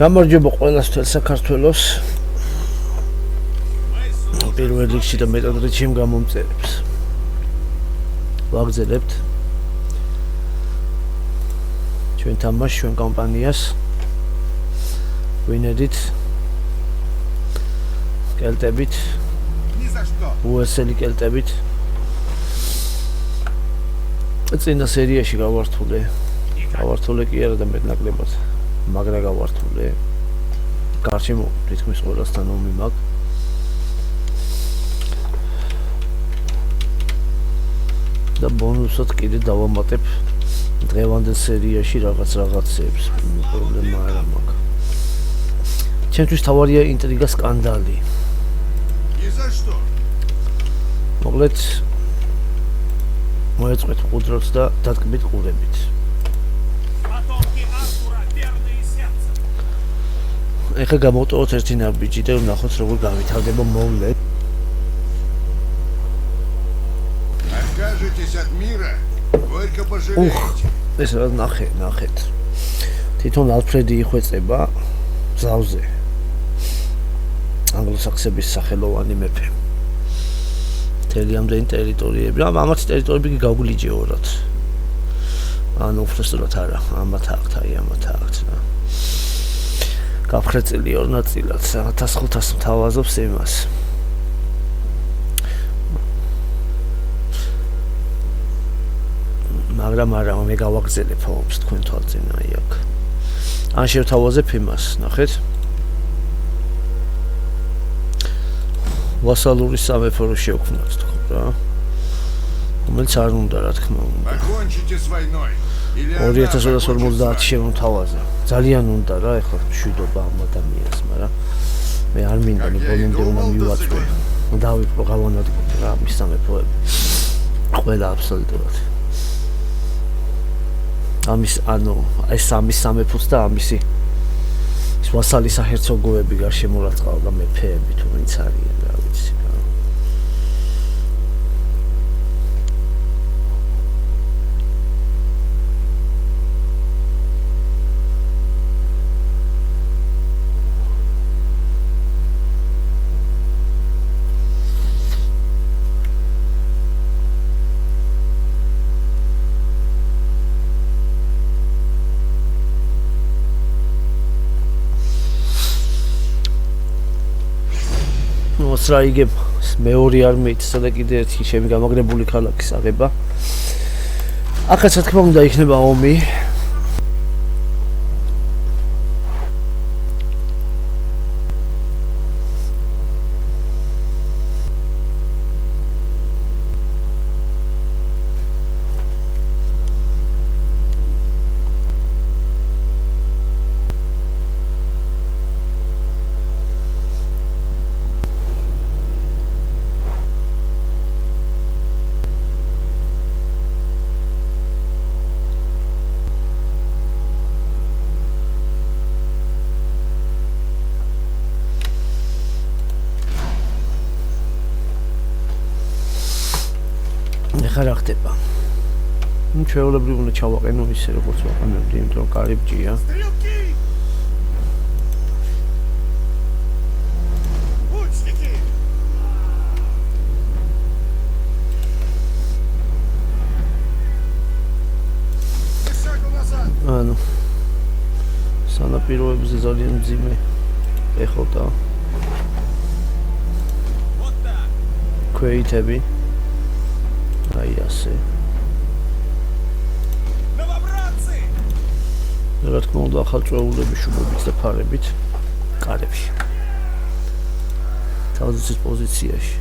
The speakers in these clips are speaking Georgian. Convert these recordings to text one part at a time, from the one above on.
გამარჯობა ყველას თელ საქართველოს. პირველ რიგში და მეტად რჩემ გამომწერებს. ვაგზელებთ ჩვენ თამაშს, ჩვენ კომპანიას. ვინედით კელტებით. უესელი კელტებით. წინა სერიაში გავართულე კი არა და მეტნაკლებად. მაგრა გავართულე. გარშემო თითქმის ყველასთან ომი მაქვს. და ბონუსად კიდე დავამატებ დღევანდელ სერიაში რაღაცებს. პრობლემა არ მაქვს. ჩემთვის თავარია ინტრიგა სკანდალი. მოკლედ მოეწყეთ ყუდროს და დადგმით ყურებით. ეხლა გამოვტოვოთ ერთი ნაბიჯი და ვნახოთ როგორ გავითარდება მოვლე. Откажетесь от мира, горько пожалеете. ეს რა ნახეთ. თვითონ ალფრედი იხვეწება ზავზე. ანგლოსაქსების სახელოვანი მეფე. მთელი ამდენი ტერიტორიები, ამათ ტერიტორიები გაგვლიჯეოროთ. ანუ უბრალოდ არა, ამათ აქვს რა. გაფხრეწილი ორ ნაწილად, 1500 თავაზობს იმას. მაგრამ მე გავაგზელებ ომს თქვენ თვალწინ აი აქ. ან შევთავაზებ იმას, ნახეთ. ვასალური სამეფო რო შევქმნათ თქო რა. რომელიც არ უნდა რა თქმა უნდა. Покончите с войной. 2050 შემოთავაზა. ძალიან უნდა რა ეხლა მშვიდობა ამ ადამიანს, მაგრამ მე არ მინდა ბოლომდე უნდა მივაწვე. დავიპყრო გავანადგურე რა მის სამეფოები. ყველა აბსოლუტურად. ამის ეს ამის სამეფოც და ამისი ვასალი საჰერცოგოები გარშემო რა წყალდა მეფეები თუ ვინც არიან რა ვიცი რა. რაიგებ მეორე არმიისა და კიდე ერთი შემი გამაგრებული ქალაქის აღება. ახაც რა თქმა უნდა იქნება ომი. ხარა ხდება. ჩვეულებრივ უნდა ჩავაყენო ისე როგორც ვაყენებდი, იმიტომ რომ კარიბჭია. ანუ სანაპიროებზე ძალიან მძიმე ეხოთა. ქვეითები აი ასე. რა თქმა უნდა ახალწეულების შუბებით და ფარებით კარებში. თავზეც პოზიციაში.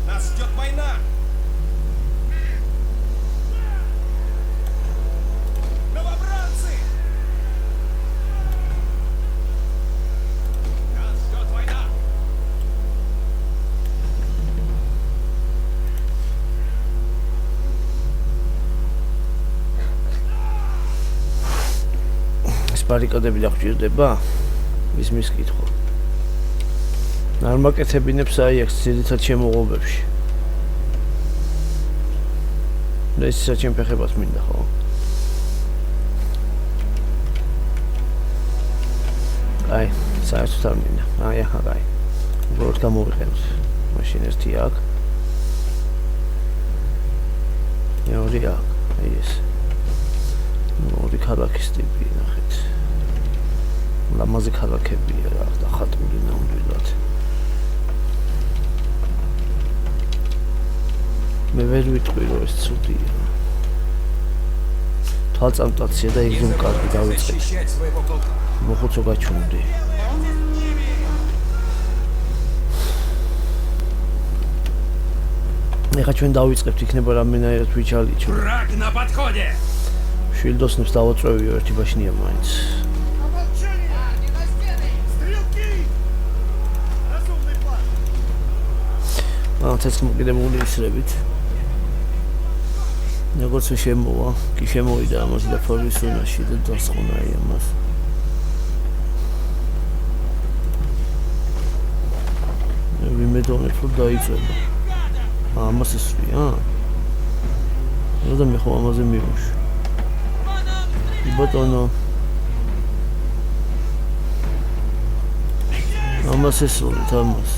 Нас ждет война. ბარიკადები დაგჭირდება? ის მის კითხვა. არ მაკეთებინებს აი აქ ძირითად შემოღობებში. და ეს საჩემ ფეხებას მინდა ხო? აი, საერთოდ არ მინდა. აი ახლა აი. უბრალოდ გამოვიყენოთ. მაშინ ერთი აქ. მეორე აქ. აი ეს. ორი ქალაქის ტიპი ნახეთ. ლამაზი ქალაქებია რა, დახატული ნამდვილად. მე ვერ ვიტყვი რომ ეს ცუდია. თვალწამტაცია და იგი კარგი დავიწყე. Защищать своего полка. მოხუცო გაჩვენდი. ეხლა ჩვენ დავიწყებთ იქნება რამენაირად ვიჩალიჩო. Враг на подходе! შილდოსნებს დავაწვევიო ერთი ბაშნია მაინც. ცეცხლმოკიდებული ისრებით. როგორც შემოვა, კი შემოვიდა ამას და ფორის უნაში და დასხუნა ამას. ვიმედოვნებ რომ დაიწება. ამას ისრია? და მე ხო ამაზე მივუშვი. ბატონო. ამას ისროლით ამას.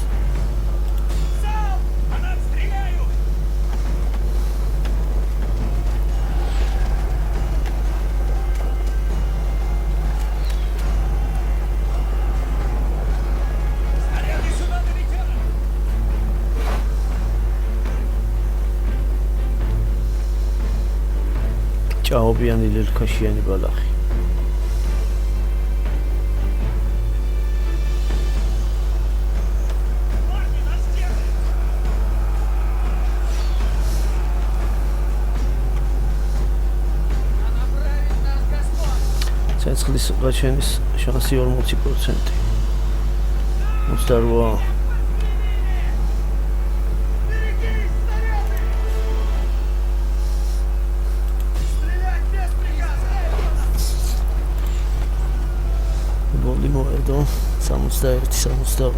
ჭაობიანი ლელქაშიანი ბალახი. ცეცხლის გაჩენის შანსი 40%. 28. მოედო 61 62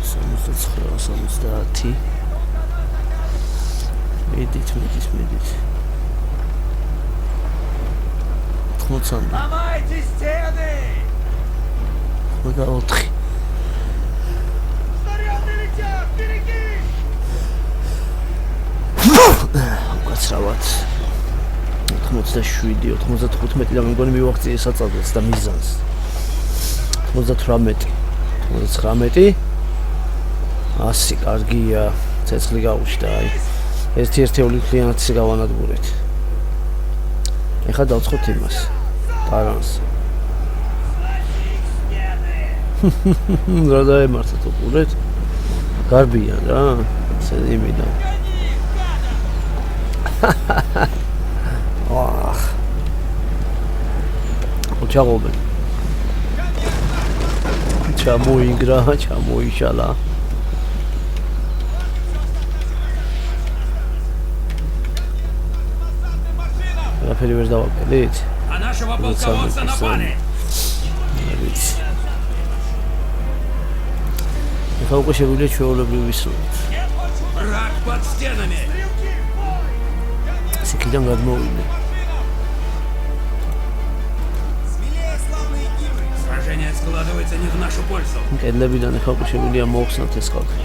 63 69 მედით 80 Ломайте стены! 4 Снаряды летят! Береги! გაცრავად 87 95 და მე მგონი მივახციე საწადოს და მიზანს 98 99 100 კარგია ცეცხლი გაუჩნდა აი ერთ-ერთეული კლიანტს გავანადგურეთ ეხლა დავწყოთ იმას ტარანს რა დაემართეთ უყურეთ გარბიან რა იმიდან Ах. Очагობენ. ჩამოიგრა, ჩამოიშალა. Рапელი ვერ დავაკელით? А нашего полководца напали! ეხლა უკვე შეგვიძლია ჩვეულებრივ ვისურვოთ. Враг под стенами! იქიდან გადმოვიდე. Сражение складывается не в нашу пользу. კედლებიდან ეხლა უკვე შეგვიძლია მოხსნათ ეს ხალხი.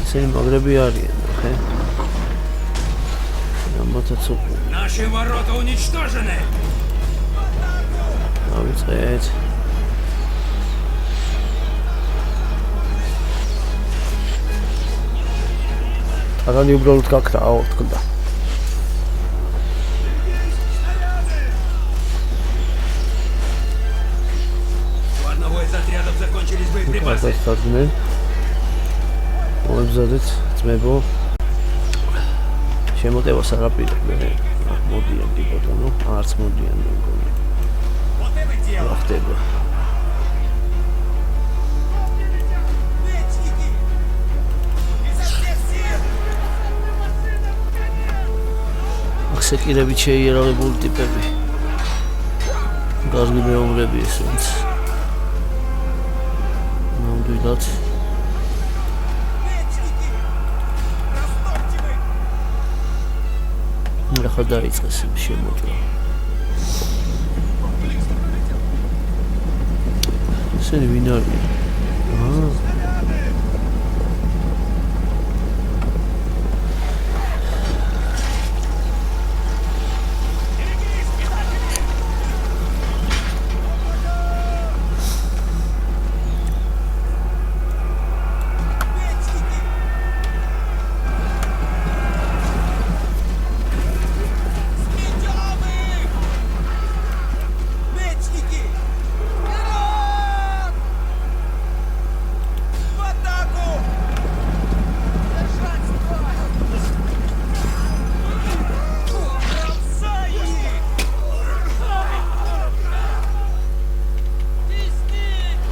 ისინი მაგრები არიან. Наши ворота уничтожены! დავიწყეთ. ტარანი უბრალოდ გაქრაო, თქვა. У одного из отрядов закончились боеприпасы. მოებზადეთ ძმებო შემოტევას არ აპირებ მე მოდიან კი ბატონო არც მოდიან მეგონი Вот это дело. რა ხდება? Мечники! Изо всех сил! აქ შეიარაღებული ტიპები. გარგი მეომრები ესეც. ნამდვილად Мечники! Растопьте вы! ახლა დაიწყეს შემოჭრა. ესენი ვინ არიან? Мечники! Вперед! В атаку! Держать строй! Бросай их! Теснить!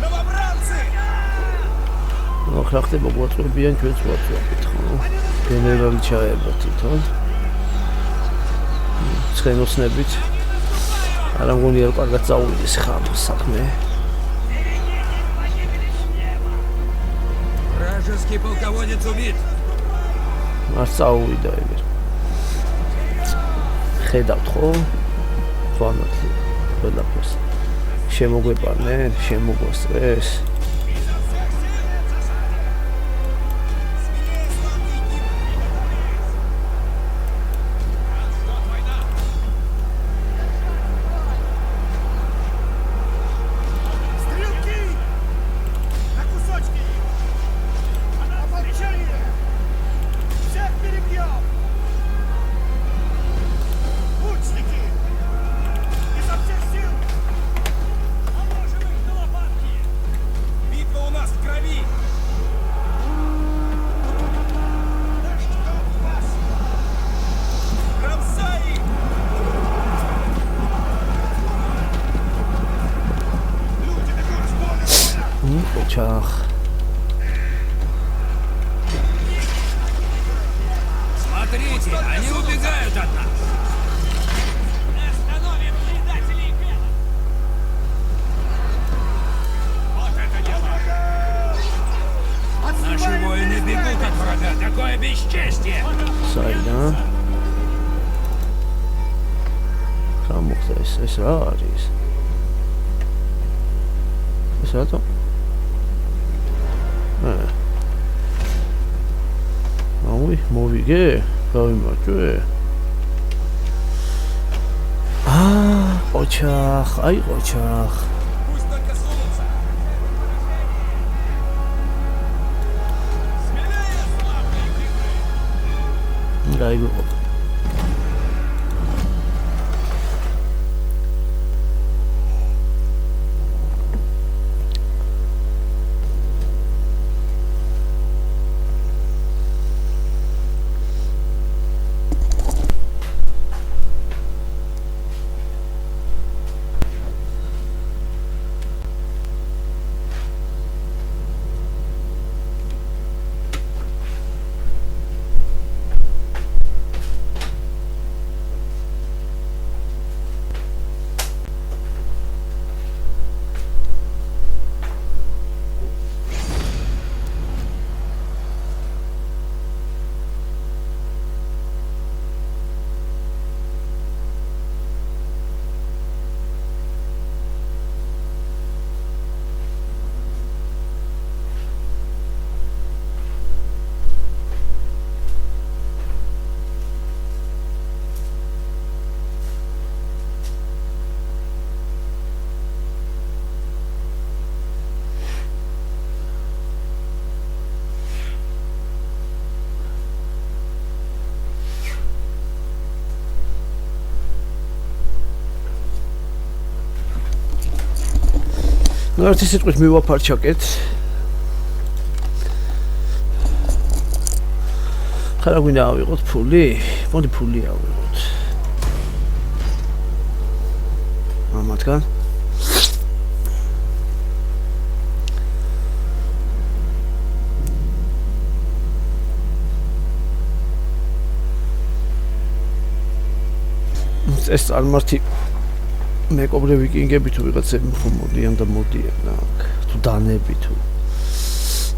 Новобранцы! ახლა ხდება გვაწვევიან ჩვენს ვაწვევით, ხო? გენერალი ჩაება თვითონ. ცხენოსნებით. არა მგონია რომ კარგად წაუვიდეს ხა ამ საქმე. Вражеский полководец убит! არ წაუვიდა ეგერ. ხედავთ ხო? ფანატი ყველაფერს. შემოგვეპარნენ, შემოგვასწრეს. Стрелки! На кусочки! Ополчение! Всех перебьем! Лучники! Изо всех сил! Положим их на лопатки! Битва у нас в крови! Бросай их! Люди бегут с поля боя! ოჩახ. Смотрите, они убегают от нас! Остановим предателей Гена! Вот это дело! Наши воины бегут от врага! Такое бесчестие! საიდან? რა მოხდა ეს რა არის? ეს რატო? აუი, მოვიგე? გავიმარჯვე? ოჩახ, აი ოჩახ. Пусть только сунутся! Смелее, славные грибы! გაიგო. ნარჩი სიტყვის მივაფარჩაკეთ. ხარა გვინდა ავიღოთ ფული? მოდი ფული ავიღოთ. მათგან. ეს წარმართი მეკობრე ვიკინგები თუ ვიღაცები ხომ მოდიან და მოდიან აქ თუ დანები თუ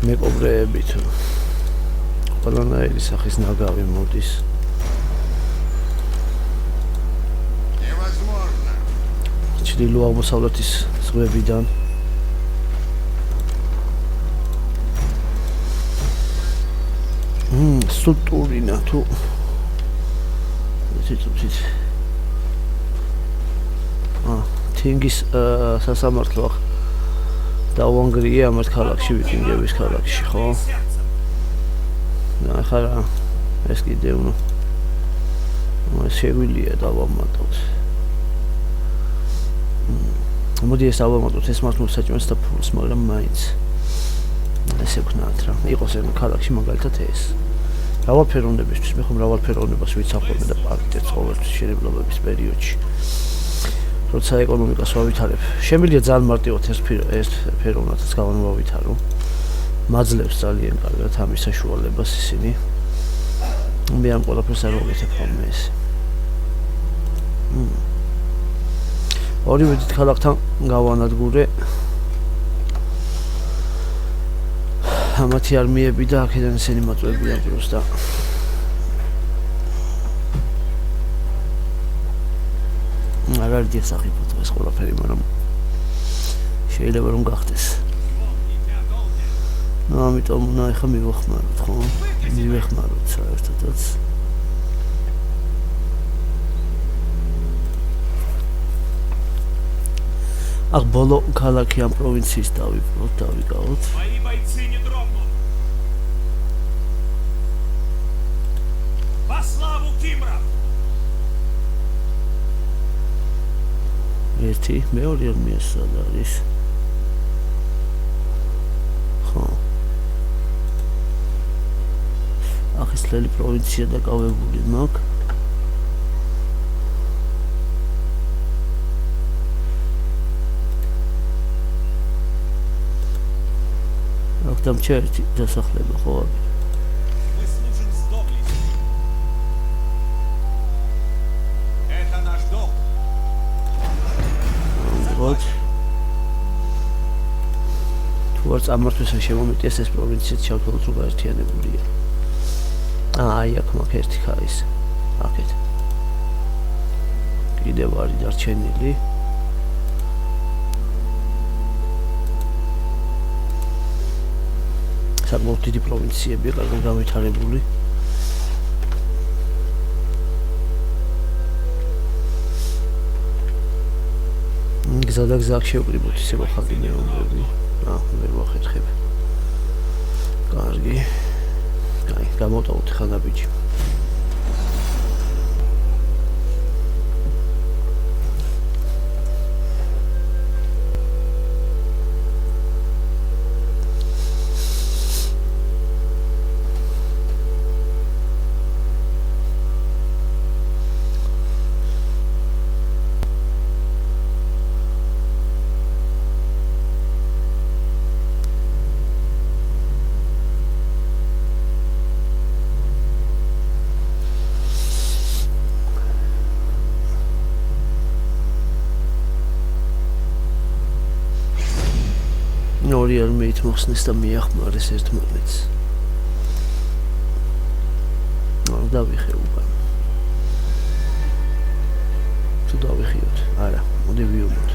მეკობრეები თუ ყველანაირი სახის ნაგავი მოდის. Невозможно. ჩრდილო-აღმოსავლეთის ზღვებიდან სუტურინა თუ ციცუციც თინგის სასამართლო დაუანგრია ამათ ქალაქში ვიკინგების ქალაქში ხო? ახლა ეს კიდე უნდა შეგვიძლია დავამატოთ. მოდი ეს დავამატოთ ეს მართლაც საჭმელს და ფულს, მაგრამ მაინც ესე ვქნათ რა. იყოს ეს ქალაქში მაგალითად ეს. მრავალფეროვნებისთვის მე ხომ მრავალფეროვნებას ვიცახομαι და პარკეთს ყოველთვის შენებლობების პერიოდში. როცა ეკონომიკას ვავითარებ, შემიძლია ძალიან მარტივად ეს ფეროვნათაც გავანმოვითარო. მაძლევს ძალიან კარგად ამის საშუალებას ისინი. მე ამ ყველაფერს არ ვაკეთებ ხოლმე ეს. ორივე დიდ ქალაქთან გავანადგურე ამათი არმიები და აქედან ისინი მაწვევებიან პროს და არ არის დასახიფოთ ეს ყველაფერი, მაგრამ შეიძლება რომ გახდეს. ამიტომ ახლა მივახმაროთ ხო? მივეხმაროთ საერთოდაც. აქ ბოლო ქალაქი ამ პროვინციის დავიკავოთ. Мои бойцы не дрогнут. Во славу Кимров! ერთი მეორე არმია სად არის? ხო. აქ ეს ლელი პროვინცია დაკავებული მაქვს. там черти დასახლება ხო? Мы служим с доблестью. Это наш долг. Вот. თუ არ წარმართვისა შემომიტეს ეს პროვინცია ჩავთვალოთ რომ გაერთიანებულია. აი აქ მაქვს ერთი ხაის. აქეთ. კიდევ არის დარჩენილი. საკმაოდ დიდი პროვინციებია, კარგად განვითარებული. გზა და გზა შევკრიბოთ ისე ხალხი მეომრები. ვერ ვახერხებ. კარგი. აი, გამოვტოვოთ ხა ნაბიჯი. ორი არმიით მოხსნეს და მიახმარეს ერთმანეთს. დავიხე უკან. თუ დავიხიოთ? არა, მოდი ვიუბოთ.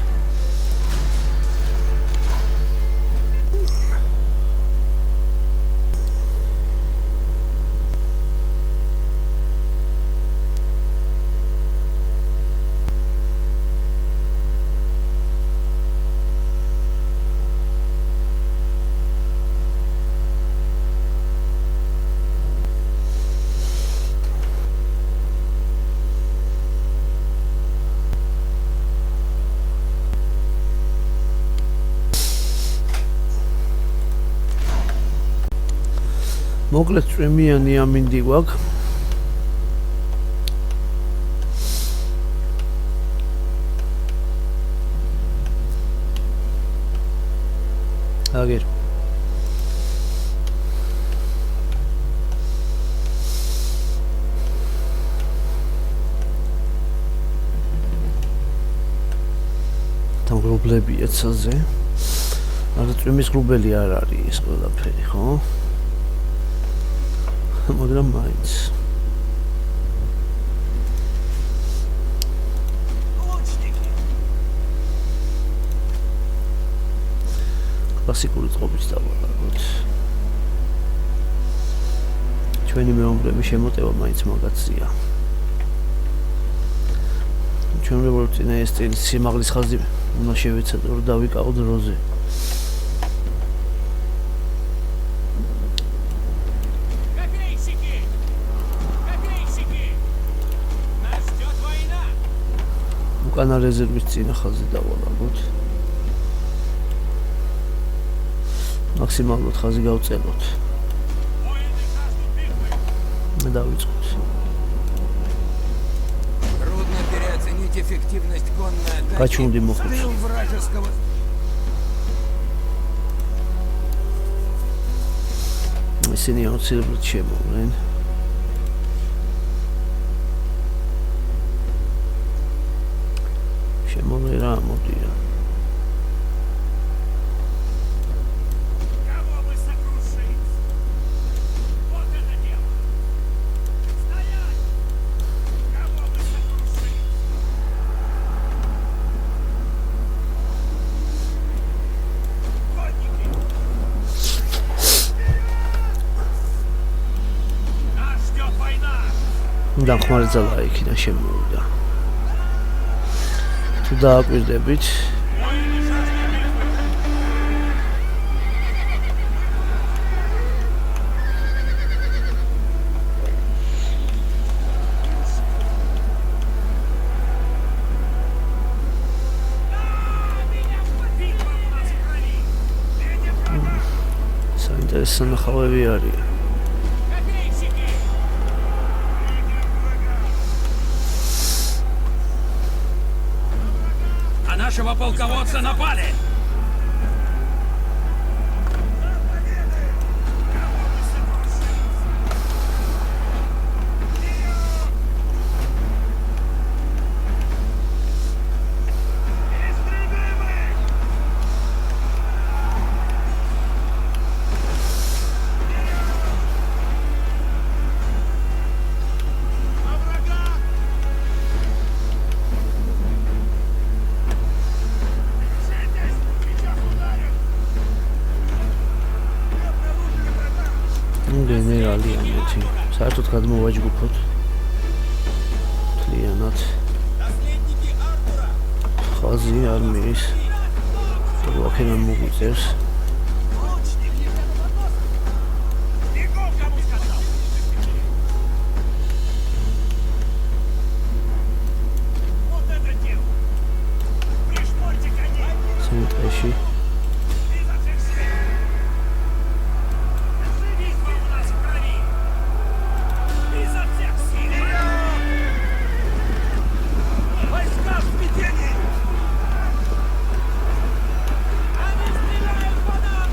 მოკლედ წვიმიანი ამინდი გვაქვს. აგერ там გრუბლებია ცაზე არა წვიმის გრუბელი არ არის ეს ყველაფერი ხო მაგრამ მაინც კლასიკური წყობით დავაყაროთ ჩვენი მეომრები შემოტევა მაინც მაგაცია ჩვენ ვიყავთ წინა ეს წელი სიმაღლის ხაზი უნდა შევეცადო რომ დავიკავო დროზე უკანა რეზერვის წინა ხაზი დავალაგოთ მაქსიმალურად ხაზი გავწელოთ და დავიწყოთ Трудно переоценить эффективность конной атаки Качунди мохот. в тыл вражеского. ისინი აუცილებლად შემოვლენ შემოვლენ რა მოდიან Кого бы сокрушить? Вот это дело! Стоять! Кого бы сокрушить? Конники! Нас ждет война! დამხმარე ძალა იქიდან შემოვიდა თუ დააკვირდებით Воины жаждут битвы! Битва у нас в крови! Видим врага! საინტერესო ნახავები არის Копейщики! На нашего полководца напали! გენერალი ამეთი საერთოდ გადმოვაჯგუფოთ თლიანად Наследники Артура! ხაზი არმიის ვაქენა მოგვიწევს Бегом, кому сказал! Вот это дело! Пришпорьте коней! ცენტრში Изо всех сил! Битва у нас в крови! Изо всех сил! Войска в смятении! Они стреляют по нам!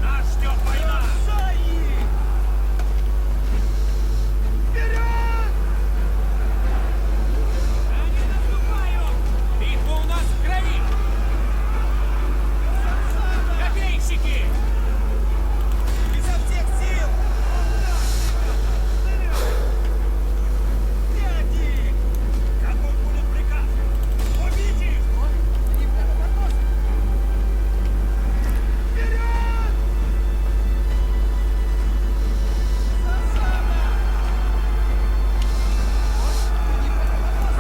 Нас ждет война! Они наступают! Битва у нас в крови! Копейщики! Изо всех сил! Где они? Какой будет приказ? Убить их! Они прямо под носом!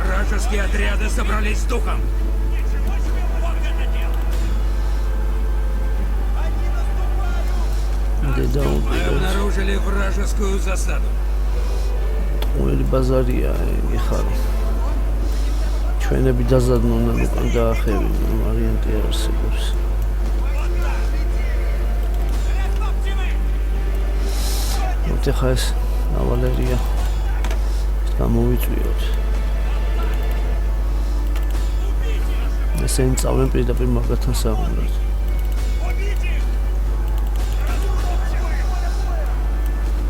Вражеские отряды собрались с духом. Ничего себе! Вот это дело! Они наступают! დედა Мы უყურეთ обнаружили вражескую засаду. ყველი ბაზარია ეხარა ჩვენები დაზადნონ და უკან დაახევინონ ვარიანტი არსებობს მოთ ახლა ეს ავალერია გამოვიწვიოთ ესენი წავლენ პირდაპირ მაგათთან საუბრად. Убить их!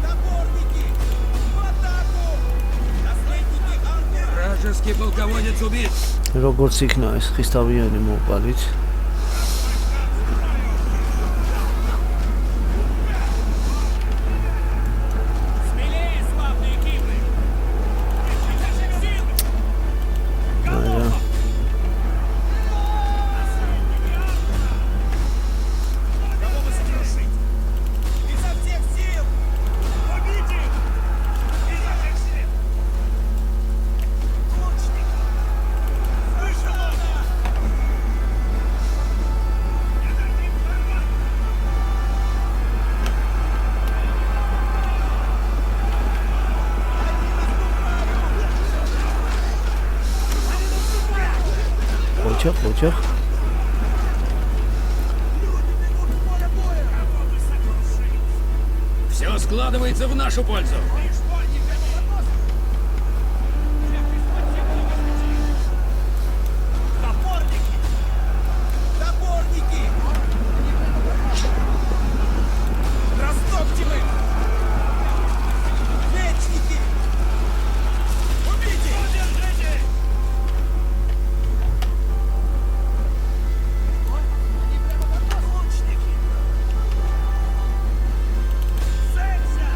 Напорники! В атаку! Наследники Ангера! Вражеский полководец убит. როგორც იქნა ეს ხისთავიანი მოპალით. Смелее, славные кибры! Изо всех сил! არა, Кого вы сокрушить? Изо всех сил! Убить их! Изо всех сил! Лучник! Слышал она! ოჯახ. Все складывается в нашу пользу. Напорники! Напорники! Растопчем их! Мечники! Убейте! Удержите! Они прямо под нас, лучники! Целься!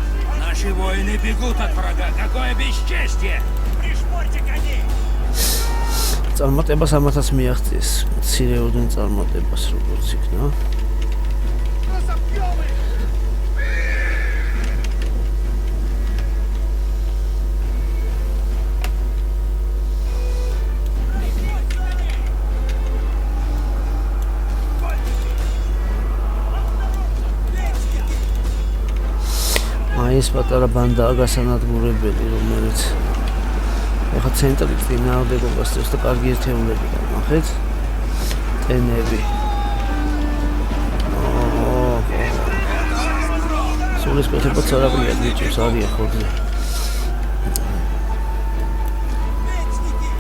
Наши воины бегут от врага. Какое бесчестье! Пришпорьте коней! წარმატებას ამათაც მიაღწიეს. მცირეოდენ წარმატებას როგორც იქნა. Разобьем их! აი ეს პატარა ბანდაა გასანადგურებელი, რომელიც ეხა ცენტრით წინააღმდეგობას წევს და კარგი ერთეულები განახეთ. ტენები. სულ ეს კეთებაც არ აკლია ბიჭებს, არიან ხოლმე. Мечники!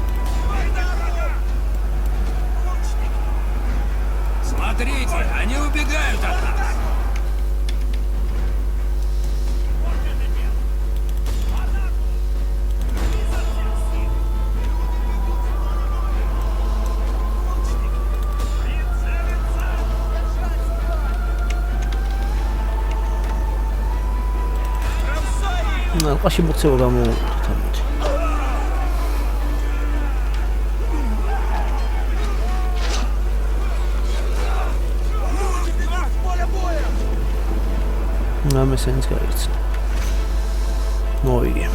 Лучники! Смотрите, они убегают от нас. ალყაში მოქცევა გამოვიდეთ ამით. Поле боя! ამესენიც გაიქცა. მოვიგე.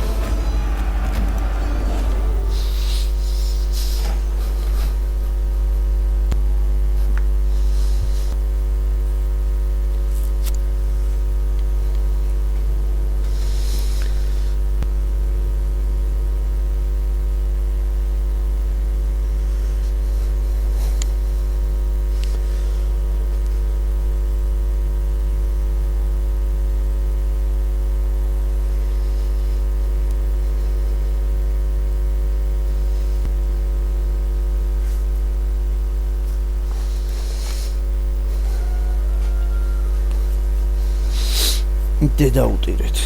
დედაუტირეთ.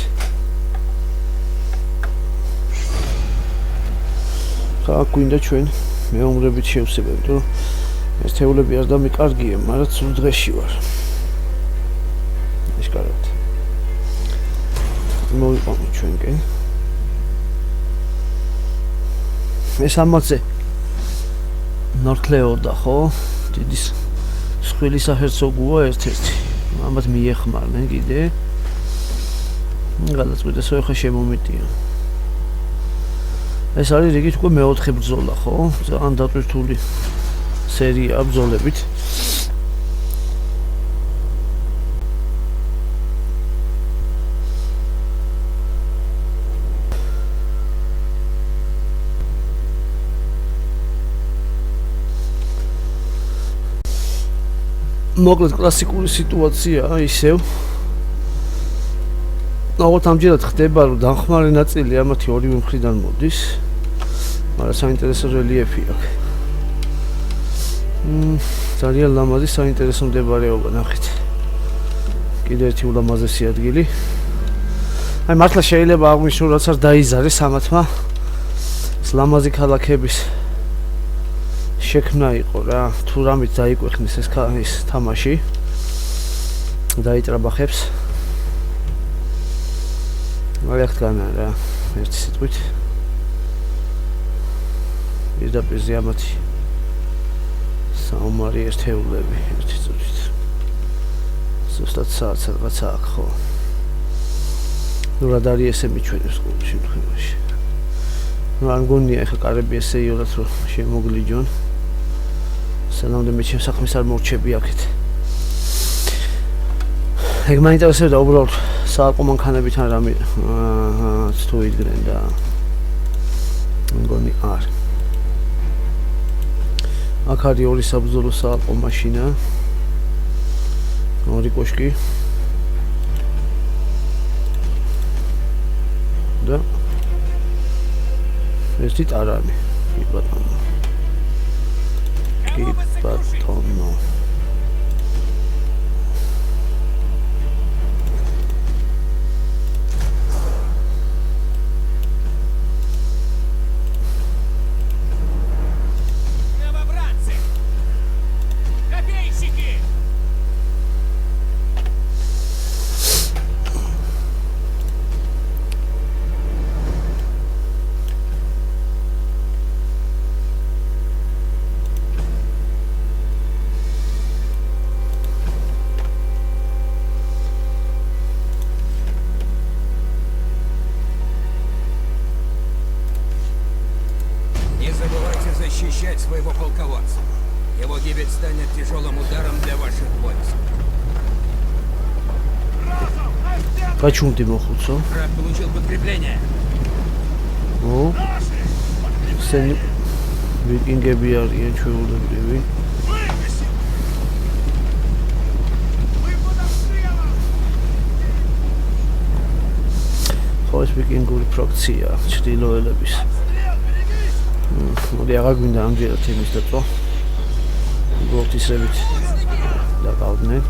ხა გვინდა ჩვენ მეომრებით შევსებებთ, რომ ეს თეულები არ დამიკარგია, მაგრამ სულ დღეში ვარ. ეს კარგად. მოვიყვანოთ ჩვენკენ. ეს ამაზე ნორკლეოდა, ხო? დიდი სხვილი საჰერცოგოა ერთ-ერთი. ამათ მიეხმარნენ კიდე. გადაწყვიტეს რომ ხა შემომიტია. ეს არის რიგით უკვე მეოთხე ბრძოლა, ხო? ძალიან დატვირთული სერია ბრძოლებით. მოკლედ კლასიკური სიტუაციაა ისევ. ალბათ ამჯერად ხდება, რომ დამხმარე ნაწილი ამათი ორივე მხრიდან მოდის. მაგრამ საინტერესო რელიეფი აქვს. ძალიან ლამაზი საინტერესო მდებარეობა ნახეთ. კიდევ ერთი ულამაზესი ადგილი. აი მართლა შეიძლება აღნიშნულ რაც არ დაიზარეს ამათმა ლამაზი ქალაქების შექმნა იყო რა. თუ რამით დაიკვეხნეს ეს თამაში დაიტრაბახებს. აი ახთგანა რა ერთი სიტყვით. პირდაპირზე ამათი საომარი ერთეულები ერთი წუთით. ზუსტად საათს რაღაცა აქვს ხო? ნუ რა არის ესე მიჩვენებს ყოველ შემთხვევაში. ნუ არ მგონია ახლა კარები ესე იოლად რომ შემოგლიჯონ. სანამდე მე ჩემს საქმეს არ მორჩები აქეთ. ეგ მაინტერესებდა უბრალოდ საალყო მანქანებიდან რამე თუ იდგნენ და მგონი არ. აქ არის ორი საბრძოლო საალყო მაშინა. ორი კოშკი. და ერთი ტარანი. კი ბატონო. კი ბატონო. Новобранцы! Копейщики! Не забывайте защищать своего полководца. Его гибель станет тяжелым ударом для ваших войск. გაჩუმდი მოხუცო. Враг получил подкрепление. ო ისინი ვიკინგები არიან ჩვეულებრივი. ხო ეს ვიკინგური ფრაქცია ჩრდილოელების. მოდი აღარ გვინდა ამჯერად იმის დაწვა. გორთისებით დაგავდნენ.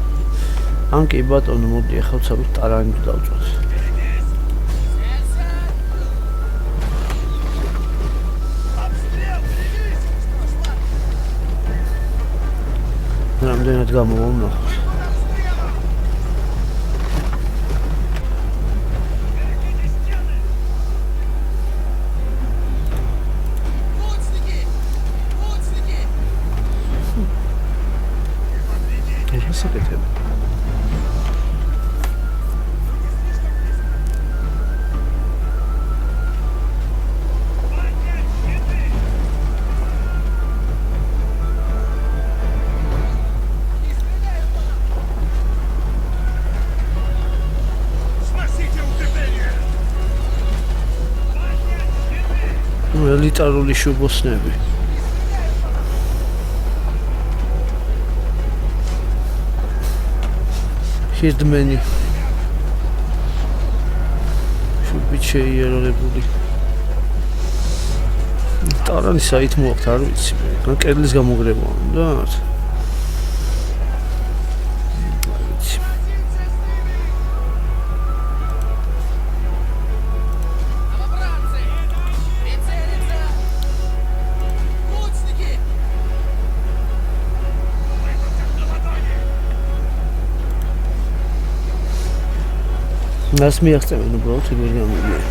ან კი ბატონო მოდი ახლა ვცადოთ ტარანი დავწვათ. რამდენად გამოვავნახოთ. გასაკეთებ. Сносите укрепление! ელიტარული შუბოსნები. ჰირდმენი. შუბით შეიარაღებული. ტარანი საით მოაქვთ არ ვიცი. კედლის გამოგრევა უნდა. Новобранцы! Прицелиться! Лучники! მას მიაღწევენ უბრალოდ ეგ ვერ გამიგია.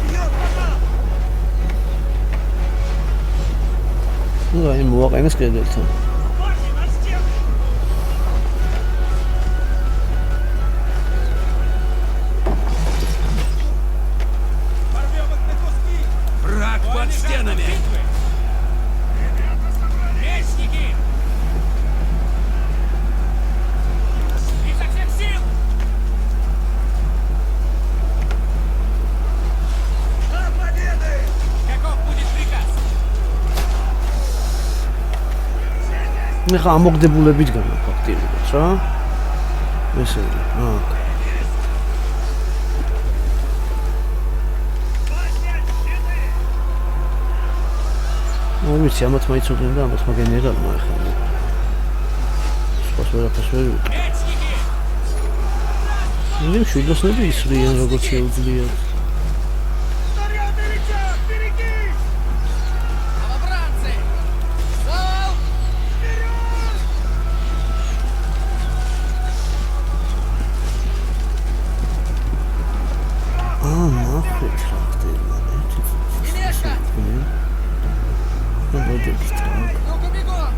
ნუ აი მოაყენეს კედელთან. Марш на стену! Порвем их на куски! Враг под Они жаждут стенами. битвы! Мечники! Изо всех сил! До победы! Каков будет приказ? ეხა ამოგდებულებით განა ფაქტიურად რა. ესე აქ. ვიცი, ამათ მაიცოდნენ და ამათ მაგენერალმა ახლა. ამას ვერაფერს ვერ ვიყ. Мечники! მე შუდოსნები ისვრიან როგორც შეუძლიათ. Снаряды летят! Береги! Новобранцы! Зал! ნახეთ რა ხდება. Не мешать! მოდით ტრაკ. Ну-ка бегом!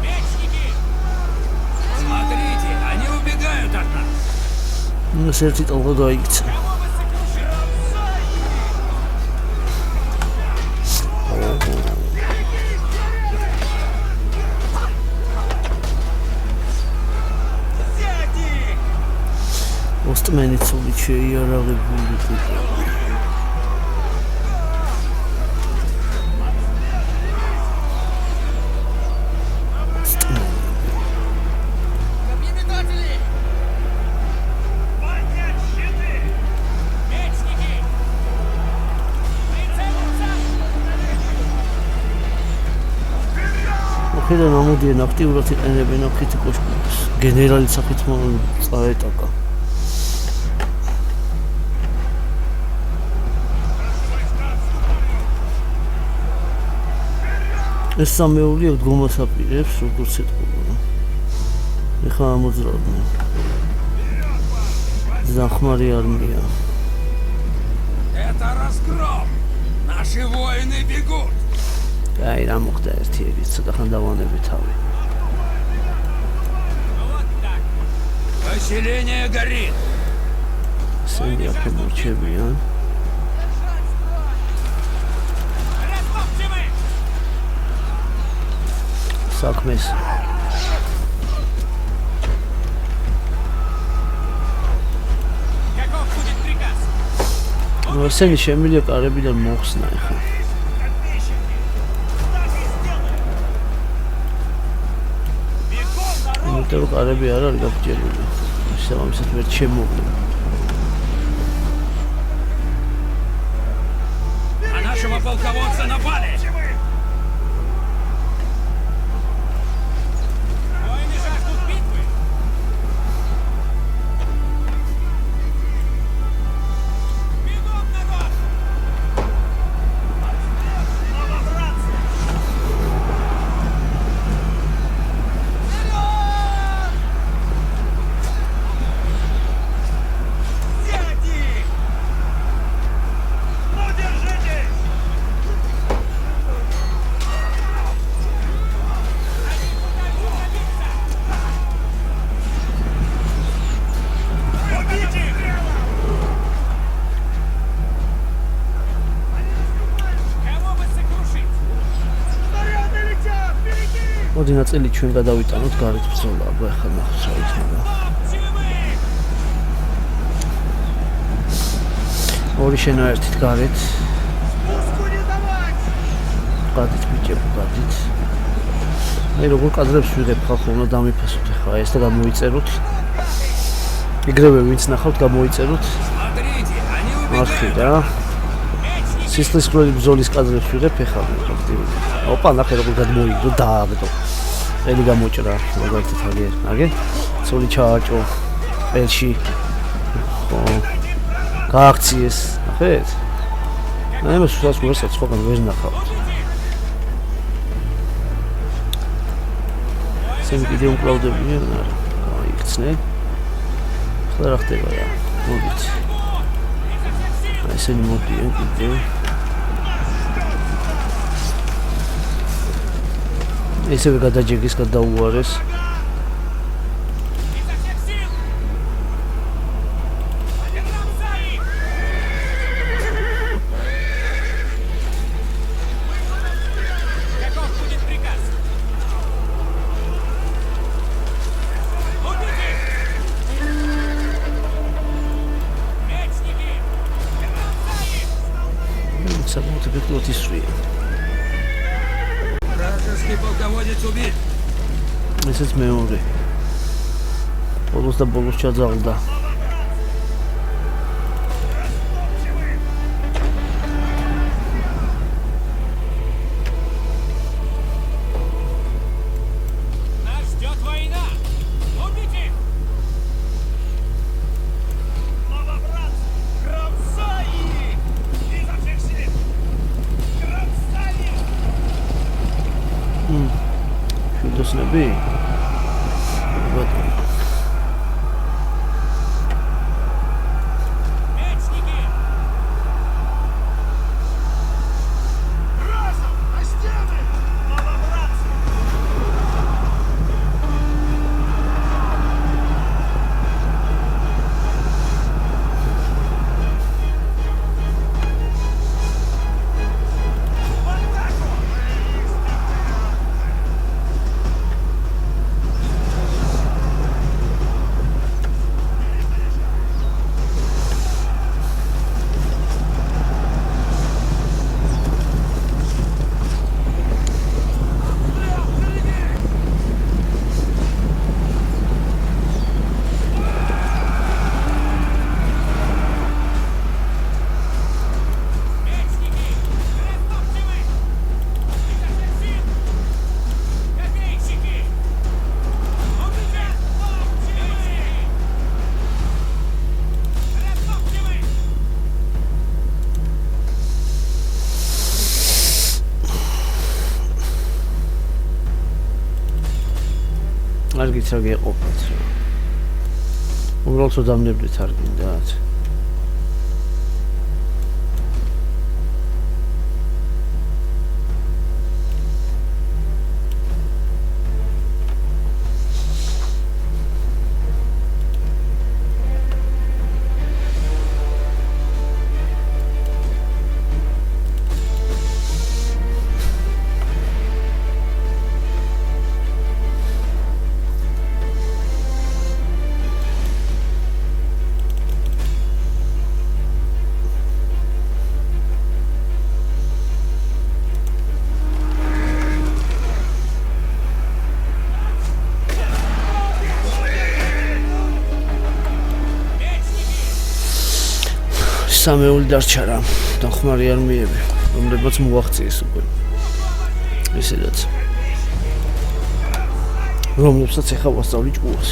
Мечники! Смотрите, они убегают от нас. ეს ერთი ტალღა გაიქცა. Кого вы сокрушили? Взять их! ოსტმენი ცუდი შეიარაღებული ტიპი. Копьеметатели! Поднять щиты! Мечники! Прицелиться! ოქიდან ამოდიან აქტიურად იყენებენ აქეთ კოშკებს. გენერალი სახით წაეტაკა. ეს სამეული დგომას აპირებს, როგორც ეთქობა. ეხლა ამოძრავდნენ. ზახმარი არმია. Это разгром. Наши воины бегут. აი რა მოხდა ერთი ცოტა ხან დავანები თავი. Вот так! Поселение горит. ესენი აქ მორჩებიან. Размолчивай! საქმეს Каков будет приказ? ну ესენი შემიძლია კარებიდან მოხსნა ეხლა. Подписчики! Так и сделаем! Бегом, народ! იმიტომ რომ კარები არ არის გაგჭირული. შესაბამისად ვერ შემოვლენ. На нашего полководца напали. Воины жаждут битвы! Бегом, народ! Новобранцы! Взять их! Ну, держитесь! Они пытаются пробиться! Убить их! Кого бы сокрушить? Снаряды летят! Береги! მოდი ნაწილი ჩვენ გადავიტანოთ გარეთ ბრძოლა. აბა ეხლა ნახოთ რა იქნება. Молчивы! ორი შენა ერთით გარეთ. Спуску не давать! გადით ბიჭები გადით. აი როგორ კადრებს ვიღებ ხალხო უნდა დამიფასოთ ეხლა ეს და გამოიწეროთ. იგრევე ვინც ნახავთ გამოიწეროთ. Смотрите, они მართლი убегают. რა. სისხლისღვრელი ბრძოლის კადრებს ვიღებ ეხლა ფაქტიურად. ოპა ნახე როგორ გადმოიგდო დააგდო. წელი გამოჭრა მაგალითად აგერ. აგე? ცოლი ჩააჭო. ყელში. ხო. გააქციეს. ნახეთ? აი მას უსაც ვერსაც სხვაგან ვერ ნახავთ. ისინი კიდე უკრავდებიან არა. გაიქცნენ. ახლა რა ხდება რა? მოდით. ესენი მოდიან კიდე. ესევე გადაჯეგის გადაუარეს. Изо всех сил! Держаться их! Каков будет приказ? Убить их! Мечники! Держаться их! საკუთი ფიქრობთ ისვრია. Вражеский полководец убит. ესეც მეორე. ბოლოს და ბოლოს ჩაძაღლდა. შვილდოსნები? ბატონო. Мечники! Разом! На стены! Новобранцы! В атаку! Мечники! Растопчивы! Изо Копейщики! Убегай! Растопчивы! არ გიცა გეყოფათ რა. უბრალოდ დამნებდით არ გინდათ. სამეული დარჩა რა. დახმარი არმიები, რომლებიც მოაღწიეს უკვე. ესედაც. რომლებსაც ეხა ვასწავლი ჭკუას.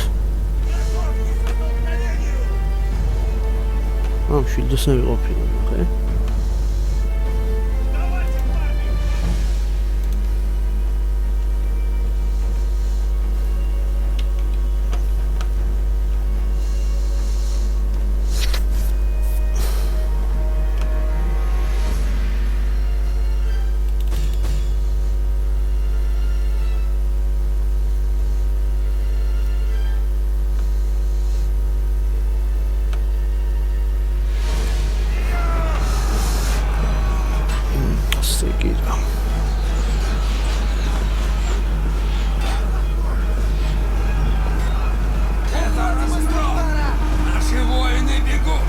შვილდოსნები ყოფილან, ხე? Segura. Это разгром! Наши воины бегут!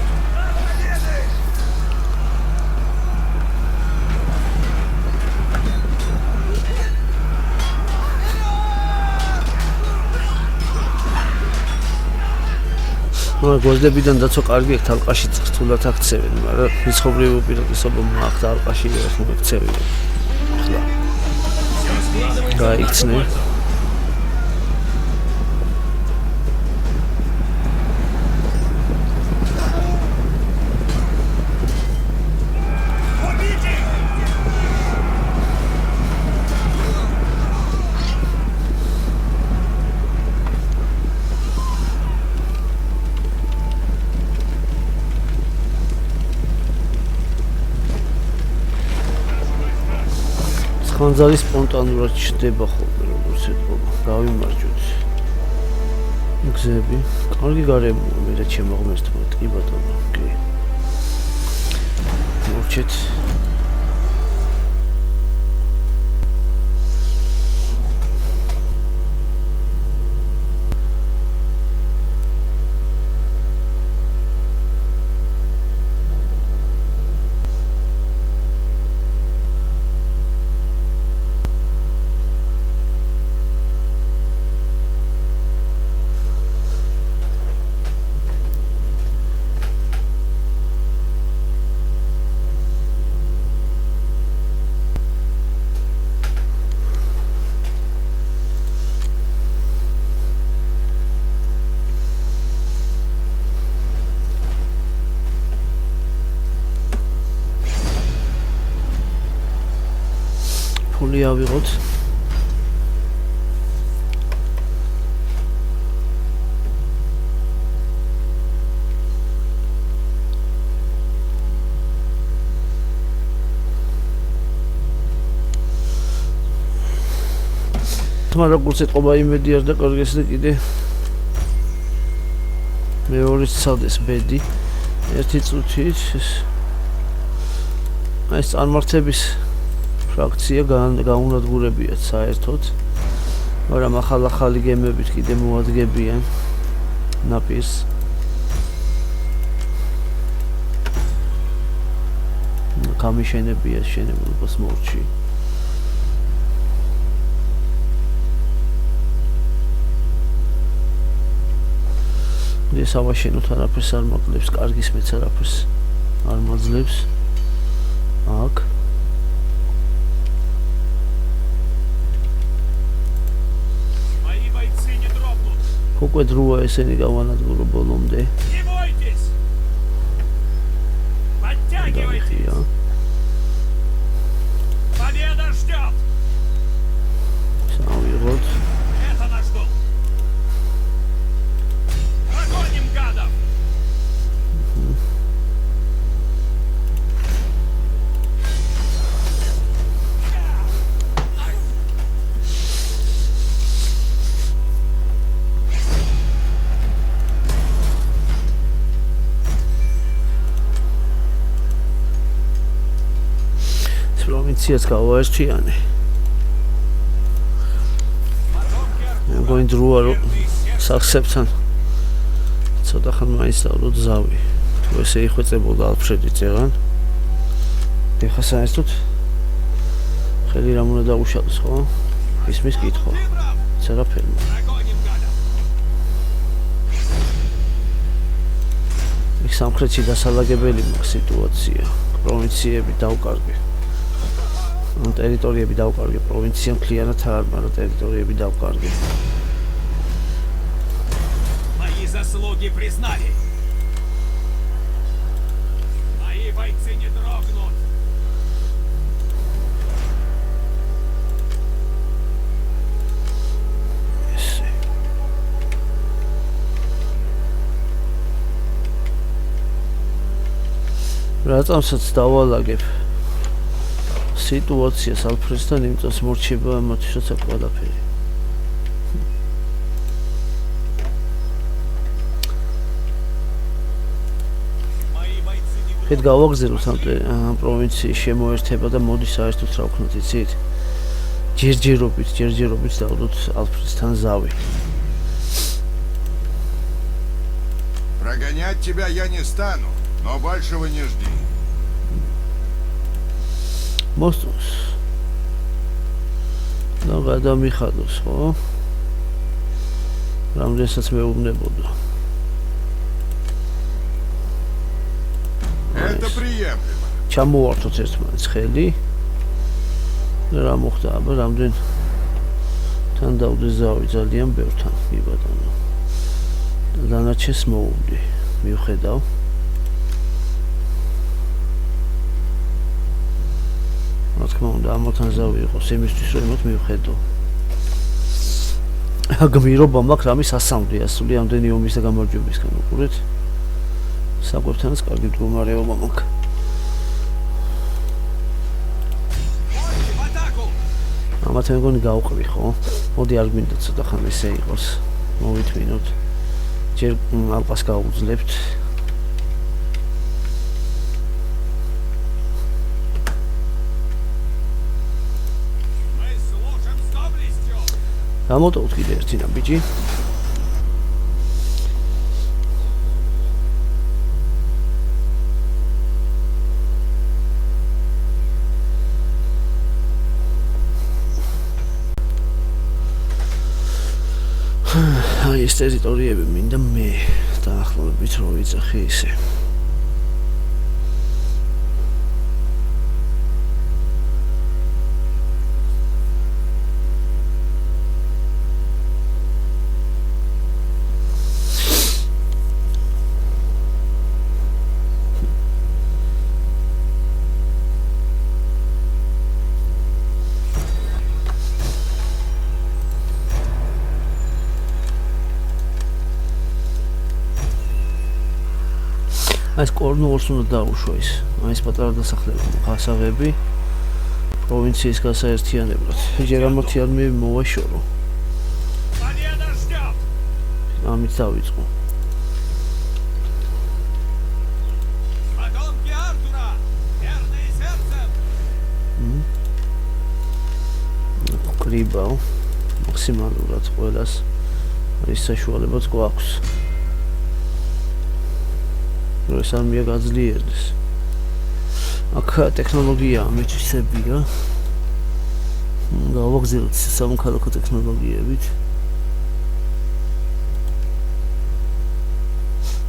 გვაძლებიდან დაცვა კარგი ეგ თალყაში რთულად აქცევენ, მაგრამ მიცხოვრები უპირატესობა მაქვს ალყაში ეს მოიქცევიან. ახლა გაიქცნენ. ხანძარი სპონტანურად ჩდება ხოლმე, როგორც ეთქობა. გავიმარჯვოთ. გზები, კარგი გარემოა, მე რა შემოღმერთმოთ, კი ბატონო, კი. მოვჩეთ. ფული ავიღოთ. თმა როგორც ეთყობა იმედი არ და კარგეს და კიდე მეორე ცალდეს ბედი ერთი წუთით ეს წარმართების ფრაქცია გაუნადგურებიათ საერთოდ მაგრამ ახალ-ახალი გემებით კიდე მოადგებიან ნაპირს გამიშენებია შენებულობას მორჩი ეს ავაშენოთ არაფერს არ მაკლებს კარგის მეც არაფერს არ მაძლევს აქ Мои бойцы не дрогнут. უკვე დროა ესენი გავანადგურო ბოლომდე Не бойтесь. Подтягивайтесь. დაგიხია Победа ждет. სამიღოთ Это наш долг. Прогоним гадов. ეს პროვინციაც გავაერჩიანე მე მგონი დროა რომ სახსებთან ცოტა ხან მაინც დავდოთ ზავი თუ ესე იხვეწებოდა ალფრედი წეღან ეხა საერთოდ ხელი რამ უნდა დაუშალოს ხო ისმის კითხვა ცერაფერმა Прогоним гадов. იქ სამხრეთში დასალაგებელი მაქვს სიტუაცია პროვინციები დავკარგე ან ტერიტორიები დავკარგე პროვინცია მთლიანად არ მაგრამ ტერიტორიები დავკარგე Мои заслуги признали. Мои бойцы не дрогнут. ესე რატომსაც დავალაგებ სიტუაციას ალფრესთან იმიტომ მორჩება მათშოცა ყველაფერი Мои бойцы не ხეთ გავაგზავნოთ ამ პროვინციის შემოერთება და მოდი საერთოდ რა ვქნათ იცით ჯერჯერობით დავდოთ ალფრესთან ზავი Прогонять тебя я не стану, но большего не жди. მოსწონს და გადამიხადოს ხო რამდენსაც მეუბნებოდა Это приемлемо. ჩამოვართოთ ერთმანეთს ხელი რა მოხდა აბა რამდენ თან დავდე ზავი ძალიან ბევრთან მიბატონო და დანარჩენს მოუვდი მივხედავ რა თქმა უნდა ამოთან ზავი იყოს იმისთვის რომ იმოთ მივხედო გმირობა მაქვს რამის ასამდე ასული ამდენი ომის და გამარჯვებისგან უყურეთ საკვებთანაც კარგი მდგომარეობა მაქვს в атаку. ამათ მე მგონი გავყრი ხო მოდი არ გვინდა ცოტა ხან ესე იყოს მოვითმინოთ ჯერ ალყას გავუძლებთ Мы служим с доблестью. გამოტოვთ კიდე ერთი ნაბიჯი აი ეს ტერიტორიები მინდა მე დაახლოებით რო ვიძახი ისე ეს კორნუოლს უნდა დაუშვა ის. აი ეს პატარა დასახლება, ხასაღები პროვინციის გასაერთიანებლად. ჯერ ამათი არმიები მოვაშორო. ამით დავიწყო. Потомки Артура, верные сердцем! კრიბაო მაქსიმალურად ყველას ის საშუალებაც გვაქვს. რომ ეს არმია გაძლიერდეს. აქ ტექნოლოგია მეჩვისებია. გავაგზავნოთ სამოქალაქო ტექნოლოგიებით.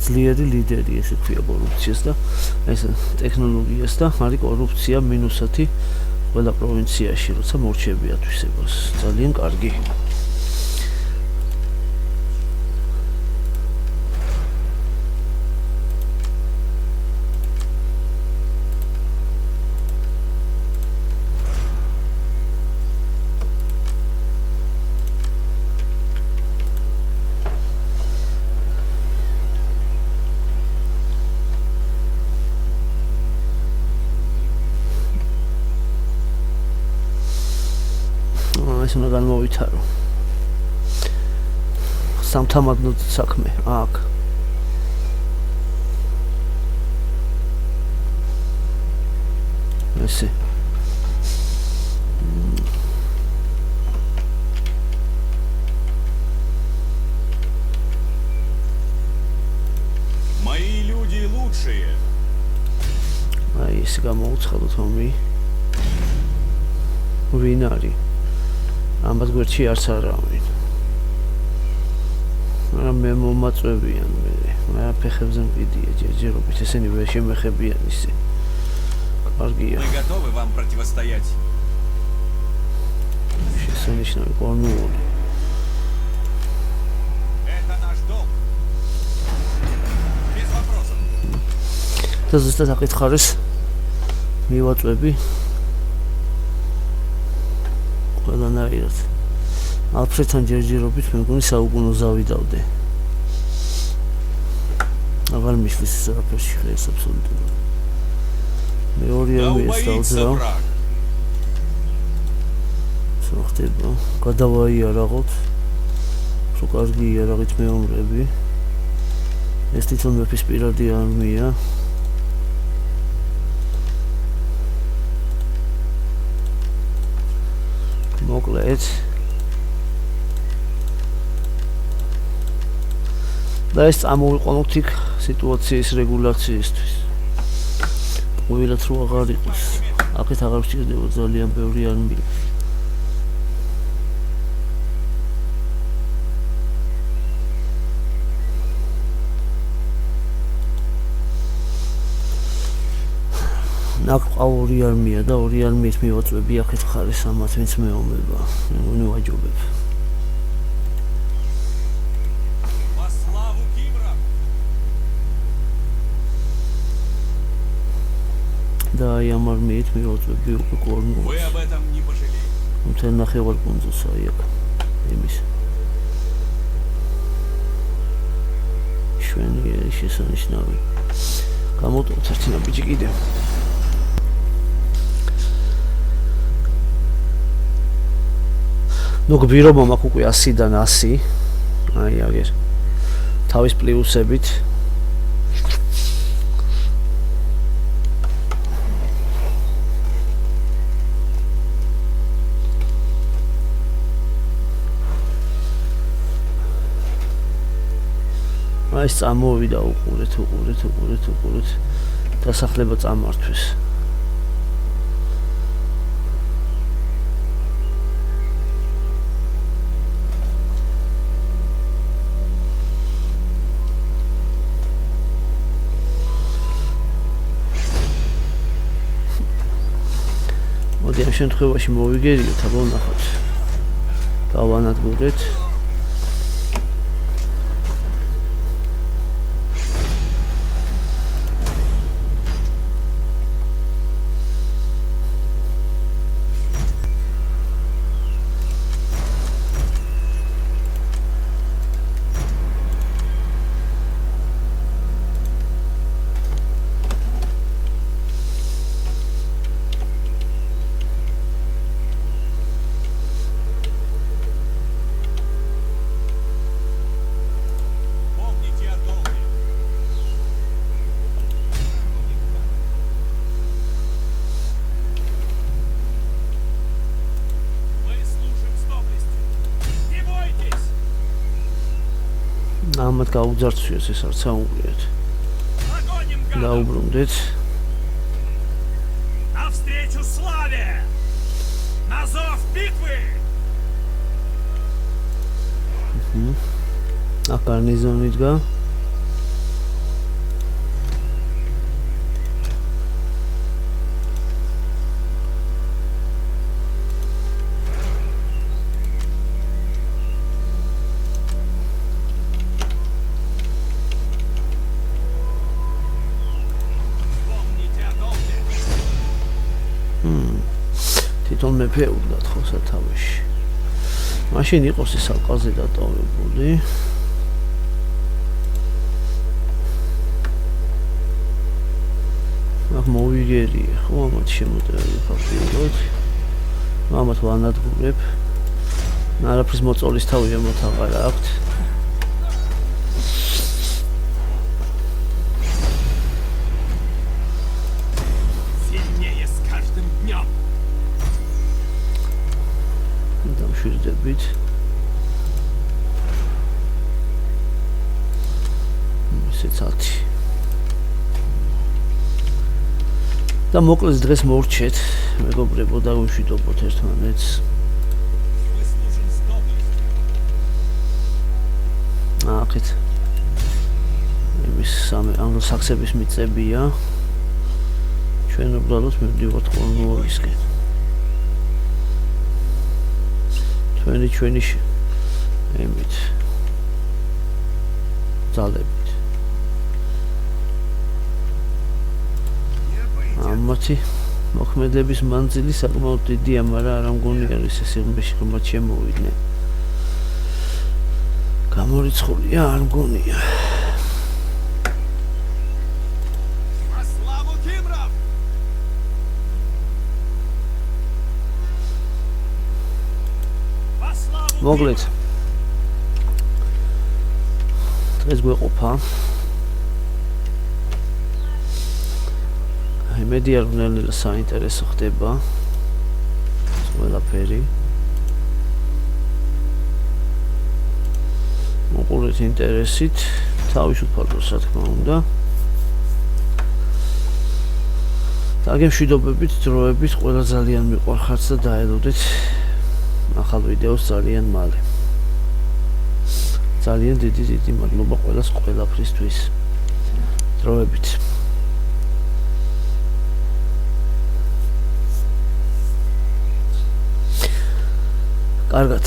ძლიერი ლიდერი ესე ქვია კორუფციას და ეს ტექნოლოგიას და არის კორუფცია -10 ყველა პროვინციაში, როცა მორჩები ათვისებას. ძალიან კარგი. ეს უნდა განმოვითარო. სამთამადნო საქმე აქ. ესე. Мои люди лучшие. აი ეს გამოუცხადოთ ომი. ვინ არის? ამბად გვერდში არც არავინ. მაგრამ მე მომაწვევიან მე ფეხებზე მყიდია ჯერჯერობით ესენი ვერ შემეხებიან ისე. კარგია. Мы готовы вам противостоять. შესანიშნავი კორნუოლი. Это наш долг. Без вопросов. და ზუსტად აკითხარეს მივაწვევი. ყველანაირად. ალფრედთან ჯერჯერობით მე მგონი საუკუნო ზავიდავდე. აღარ მისვლის ეს არაფერში ხეს აბსოლუტურად. მე ორი Да ამის убоится დავძრავ. враг. რო ხდება, გადავაიარაღოთ. რო კარგი იარაღით მეომრები. ეს თვითონ მეფის პირადი არმია. მოკლედ და ეს წამოვიყვანოთ იქ სიტუაციის რეგულაციისთვის. ყოველად რო აღარ იყოს. აქეთ აღარ ვჭირდება ძალიან ბევრი არმია. ნაკლ ორი არმია და ორი არმიის მივაწვევი აქეთ ხარეს ამათ ვინც მეომება. მე ვაჯობებ. Во славу Кимра. და აი ამ არმიით მივაწვევი უკვე Вы კორნუოლს. об этом не пожалеете. მთელ ნახევარკუნძულს აი აქ იმის. შვენია შესანიშნავი. გამოტოვოთ ერთი ნაბიჯი კიდე. ნუ გბირობა მაქვს უკვე 100-დან 100. აი აგერ. თავის პლუსებით. აი წამოვიდა უყურეთ. დასახლება წამართვეს. მოდი ამ შემთხვევაში მოვიგერიოთ, აბა ვნახოთ. დავანადგურეთ. ამათ გაუძარცვიოს ეს არც აუგლიათ. Погоним гадов! დაუბრუნდეთ. Навстречу славе! На зов битвы! აქ გარნიზონი დგა. Помните о долге! თვითონ მეფე უდგათ ხო სათავეში. მაშინ იყოს ეს ალყაზე დატოვებული. აქ მოვიგერია ხო ამათ შემოტევები ფაქტიურად. ამათ ვანადგურებ. არაფრის მოწოლის თავი ამათ აღარ აქვთ. Сильнее с каждым днем! დამშვიდდებით. ისეც 10. და მოკლეს დღეს მორჩეთ, მეგობრებო და ვიშვიდობოთ ერთმანეთს. Мы служим с доблестью! აქეთ იმის საქსების მიწებია. ჩვენ უბრალოდ მივდივართ ყორნუოვისკენ. ჩვენი ემით ძალებით. ამათი მოქმედების მანძილი საკმაოდ დიდია, მაგრამ არ მგონია ის სიღრმეში ღრმად შემოვიდნენ. გამორიცხულია არ მგონია. Во славу Кимров! Во славу მოგლეთ. დღეს გვეყოფა. იმედია რომ ნელ-ნელა საინტერესო ხდება. ყველაფერი. მოყურეთ ინტერესით, თავისუფალ რა თქმა უნდა. დაგემშვიდობებით, დროებით, ყველა ძალიან მიყვარხართ და დაელოდეთ ახალ ვიდეოს ძალიან მალე. ძალიან დიდი მადლობა ყველას ყველაფრისთვის. დროებით. კარგად.